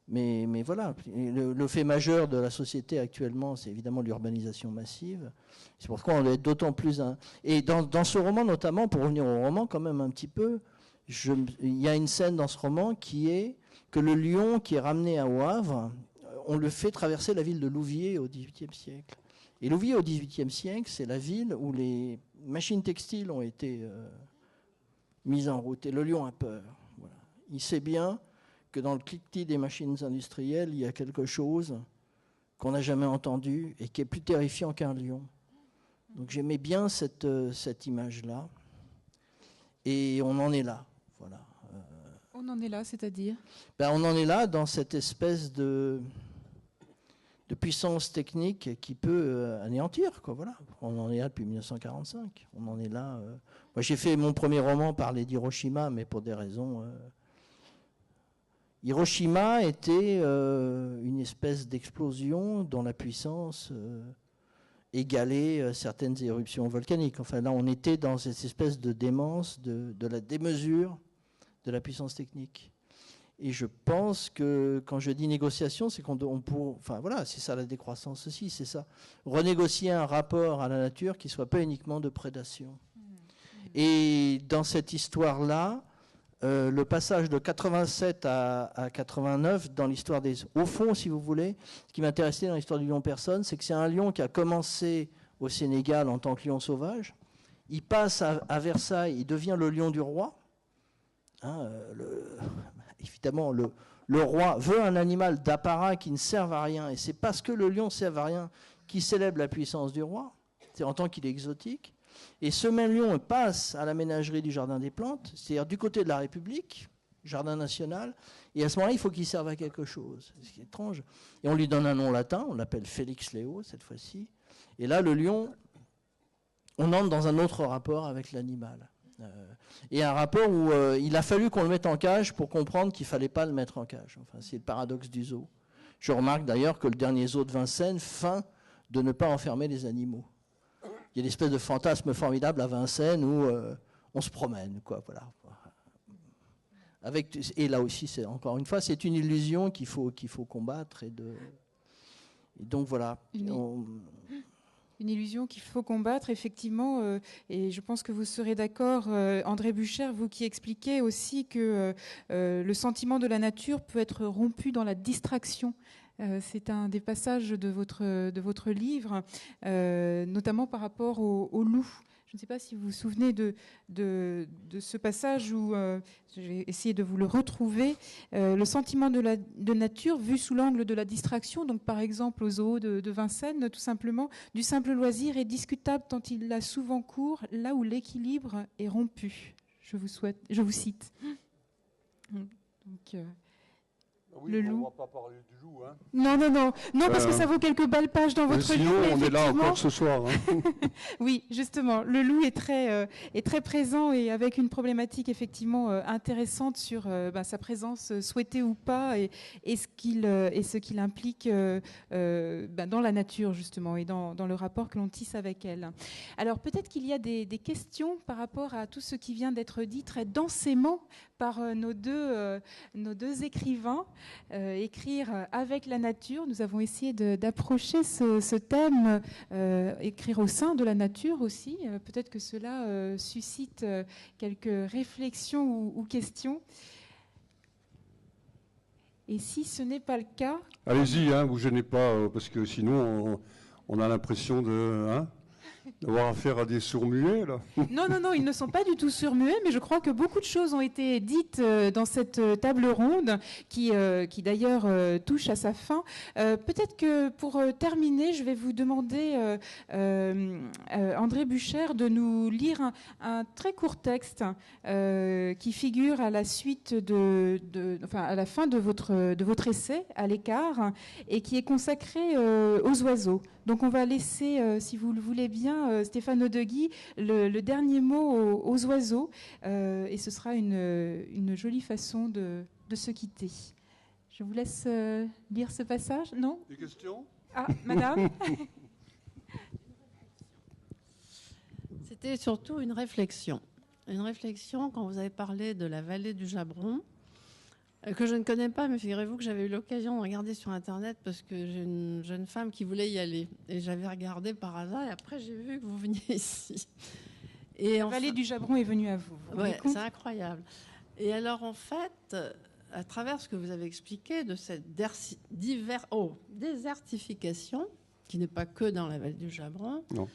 Mais voilà, le fait majeur de la société actuellement, c'est évidemment l'urbanisation massive. C'est pourquoi on doit être d'autant plus... Et dans ce roman, notamment, pour revenir au roman quand même un petit peu, il y a une scène dans ce roman qui est... que le lion qui est ramené au Havre, on le fait traverser la ville de Louviers au XVIIIe siècle. Et Louviers au XVIIIe siècle, c'est la ville où les machines textiles ont été mises en route. Et le lion a peur. Voilà. Il sait bien que dans le cliquetis des machines industrielles, il y a quelque chose qu'on n'a jamais entendu et qui est plus terrifiant qu'un lion. Donc j'aimais bien cette image-là. Et on en est là. Voilà. On en est là, c'est-à-dire On en est là dans cette espèce de puissance technique qui peut anéantir, quoi. Voilà. On en est là depuis 1945. On en est là. Moi, j'ai fait mon premier roman parler d'Hiroshima, mais pour des raisons. Hiroshima était une espèce d'explosion dont la puissance égalait certaines éruptions volcaniques. Enfin, là, on était dans cette espèce de démence, de la démesure de la puissance technique. Et je pense que quand je dis négociation, c'est enfin voilà, c'est ça la décroissance aussi, c'est ça. Renégocier un rapport à la nature qui soit pas uniquement de prédation. Et dans cette histoire-là, le passage de 87 à 89, dans l'histoire des... Au fond, si vous voulez, ce qui m'intéressait dans l'histoire du lion personne, c'est que c'est un lion qui a commencé au Sénégal en tant que lion sauvage. Il passe à Versailles, il devient le lion du roi. Évidemment, le roi veut un animal d'apparat qui ne serve à rien, et c'est parce que le lion ne sert à rien qu'il célèbre la puissance du roi, c'est en tant qu'il est exotique. Et ce même lion passe à la ménagerie du Jardin des Plantes, c'est-à-dire du côté de la République, Jardin national, et à ce moment-là, il faut qu'il serve à quelque chose. C'est ce qui est étrange. Et on lui donne un nom latin, on l'appelle Félix Léo cette fois-ci. Et là, le lion, on entre dans un autre rapport avec l'animal. Et un rapport où il a fallu qu'on le mette en cage pour comprendre qu'il ne fallait pas le mettre en cage. Enfin, c'est le paradoxe du zoo. Je remarque d'ailleurs que le dernier zoo de Vincennes feint de ne pas enfermer les animaux. Il y a une espèce de fantasme formidable à Vincennes où on se promène, quoi, voilà. Et là aussi, encore une fois, c'est une illusion qu'il faut combattre. Et donc voilà. Une illusion qu'il faut combattre, effectivement, et je pense que vous serez d'accord, André Bucher, vous qui expliquez aussi que le sentiment de la nature peut être rompu dans la distraction. C'est un des passages de votre livre, notamment par rapport au loup. Je ne sais pas si vous vous souvenez de ce passage où, je vais essayer de vous le retrouver, le sentiment de nature vu sous l'angle de la distraction, donc par exemple au zoo de Vincennes, tout simplement, du simple loisir est discutable tant il a souvent cours là où l'équilibre est rompu. Je vous cite. Donc, oui, le on loup. ne va pas parler du loup. Hein. Non, parce que ça vaut quelques belles pages dans votre livre. Sinon, on est là encore ce soir. Hein. Oui, justement, le loup est très présent et avec une problématique effectivement intéressante sur sa présence souhaitée ou pas et ce qu'il implique dans la nature justement et dans le rapport que l'on tisse avec elle. Alors peut-être qu'il y a des questions par rapport à tout ce qui vient d'être dit très densément par nos deux écrivains. Écrire avec la nature. Nous avons essayé d'approcher ce thème, écrire au sein de la nature aussi. Peut-être que cela suscite quelques réflexions ou questions. Et si ce n'est pas le cas... Allez-y, hein, vous gênez pas, parce que sinon on a l'impression d'avoir affaire à des sourds-muets, là. Non, ils ne sont pas du tout sourds-muets, mais je crois que beaucoup de choses ont été dites dans cette table ronde, qui d'ailleurs touche à sa fin. Peut-être que pour terminer, je vais vous demander, André Bucher, de nous lire un très court texte qui figure à la suite à la fin de votre essai, à l'écart, et qui est consacré aux oiseaux. Donc on va laisser, si vous le voulez bien, Stéphane Odeguy, le dernier mot aux oiseaux, et ce sera une jolie façon de se quitter. Je vous laisse lire ce passage, non ? Des questions ? Ah, madame ? C'était surtout une réflexion. Une réflexion quand vous avez parlé de la vallée du Jabron, que je ne connais pas, mais figurez-vous que j'avais eu l'occasion de regarder sur Internet parce que j'ai une jeune femme qui voulait y aller. Et j'avais regardé par hasard et après j'ai vu que vous veniez ici. Et la vallée du Jabron est venue à vous. Ouais, c'est incroyable. Et alors en fait, à travers ce que vous avez expliqué de cette désertification, qui n'est pas que dans la vallée du Jabron, non.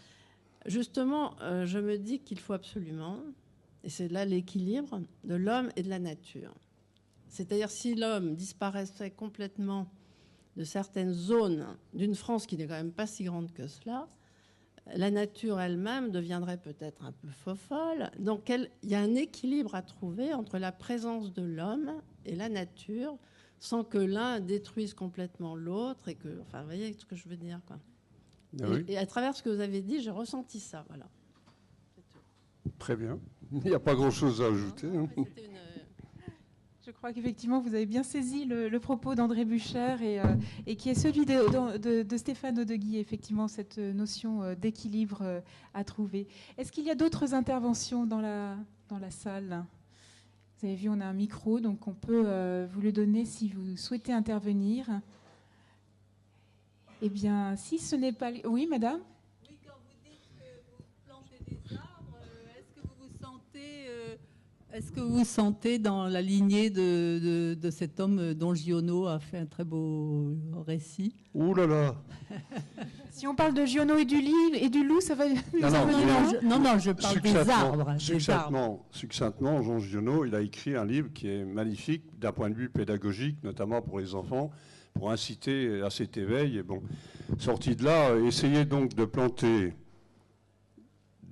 Justement, je me dis qu'il faut absolument, et c'est là l'équilibre de l'homme et de la nature. C'est-à-dire si l'homme disparaissait complètement de certaines zones d'une France qui n'est quand même pas si grande que cela, la nature elle-même deviendrait peut-être un peu fofolle. Donc il y a un équilibre à trouver entre la présence de l'homme et la nature, sans que l'un détruise complètement l'autre. Et que, enfin, vous voyez ce que je veux dire, quoi. Ah oui. Et à travers ce que vous avez dit, j'ai ressenti ça. Voilà. Très bien. Il n'y a pas grand-chose à ajouter. Non, hein. Je crois qu'effectivement, vous avez bien saisi le propos d'André Bucher et qui est celui de Stéphane Odeguy, effectivement, cette notion d'équilibre à trouver. Est-ce qu'il y a d'autres interventions dans la salle ? Vous avez vu, on a un micro, donc on peut vous le donner si vous souhaitez intervenir. Eh bien, si ce n'est pas... Oui, madame ? Oui, quand vous dites que vous plantez des arbres, est-ce que vous sentez dans la lignée de cet homme dont Giono a fait un très beau récit ? Ouh là là. Si on parle de Giono et du loup, ça va... Non, je parle des arbres. Succinctement, Jean Giono, il a écrit un livre qui est magnifique d'un point de vue pédagogique, notamment pour les enfants, pour inciter à cet éveil. Et bon, sorti de là, essayez donc de planter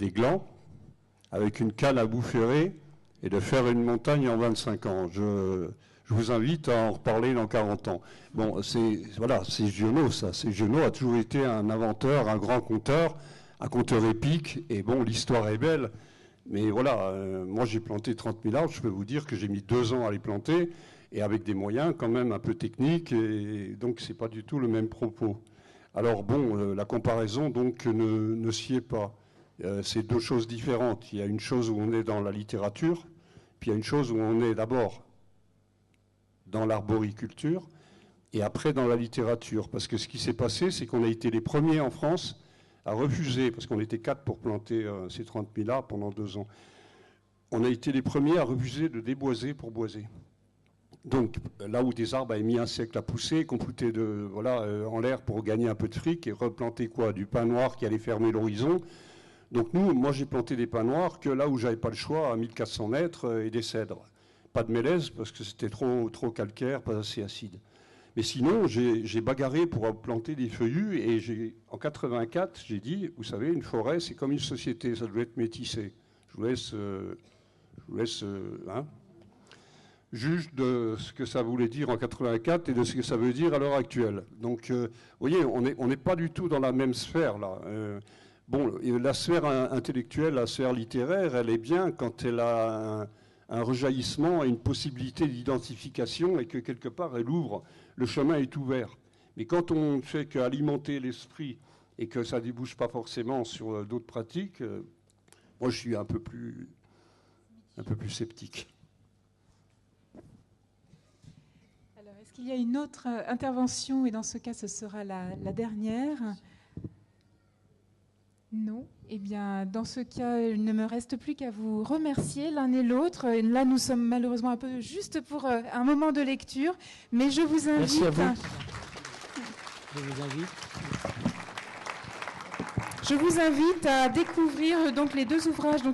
des glands avec une canne à bout ferré et de faire une montagne en 25 ans. Je vous invite à en reparler dans 40 ans. Bon, c'est Giono, ça. Giono a toujours été un inventeur, un grand conteur, un conteur épique. Et bon, l'histoire est belle. Mais voilà, moi j'ai planté 30 000 arbres. Je peux vous dire que j'ai mis 2 ans à les planter et avec des moyens quand même un peu techniques. Et donc, c'est pas du tout le même propos. Alors bon, la comparaison donc ne s'y est pas. C'est 2 choses différentes. Il y a une chose où on est dans la littérature, puis il y a une chose où on est d'abord dans l'arboriculture et après dans la littérature. Parce que ce qui s'est passé, c'est qu'on a été les premiers en France à refuser, parce qu'on était 4 pour planter ces 30 000 arbres pendant 2 ans, on a été les premiers à refuser de déboiser pour boiser. Donc là où des arbres avaient mis un siècle à pousser, qu'on foutait en l'air pour gagner un peu de fric et replanter quoi? Du pin noir qui allait fermer l'horizon. Donc moi j'ai planté des pins noirs que là où j'avais pas le choix, à 1400 mètres, et des cèdres. Pas de mélèze parce que c'était trop calcaire, pas assez acide. Mais sinon, j'ai bagarré pour planter des feuillus et en 84, j'ai dit, vous savez, une forêt, c'est comme une société, ça doit être métissé. Je vous laisse juge de ce que ça voulait dire en 84 et de ce que ça veut dire à l'heure actuelle. Donc, vous voyez, on n'est pas du tout dans la même sphère, là. Bon, la sphère intellectuelle, la sphère littéraire, elle est bien quand elle a un rejaillissement et une possibilité d'identification et que quelque part elle ouvre, le chemin est ouvert. Mais quand on ne fait qu'alimenter l'esprit et que ça ne débouche pas forcément sur d'autres pratiques, moi je suis un peu plus sceptique. Alors, est-ce qu'il y a une autre intervention? Et dans ce cas, ce sera la dernière. Non. Eh bien, dans ce cas, il ne me reste plus qu'à vous remercier l'un et l'autre. Là, nous sommes malheureusement un peu juste pour un moment de lecture, mais je vous invite... Merci à vous. Je vous invite. Je vous invite à découvrir donc les 2 ouvrages dont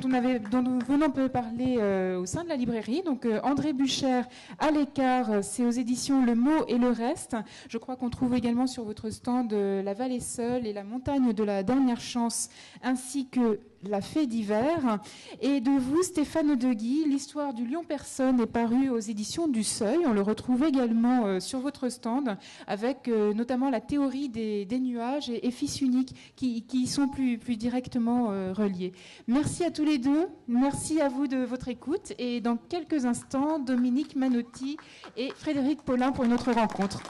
nous venons de parler au sein de la librairie. Donc André Bucher, À l'écart, c'est aux éditions Le Mot et le Reste. Je crois qu'on trouve également sur votre stand La Vallée seule et La montagne de la dernière chance, ainsi que La Fée d'hiver. Et de vous, Stéphane Deguy, L'histoire du lion personne est paru aux éditions du Seuil. On le retrouve également sur votre stand, avec notamment la théorie des nuages et Fils unique qui sont plus directement reliés. Merci à tous les deux. Merci à vous de votre écoute. Et dans quelques instants, Dominique Manotti et Frédéric Paulin pour une autre rencontre.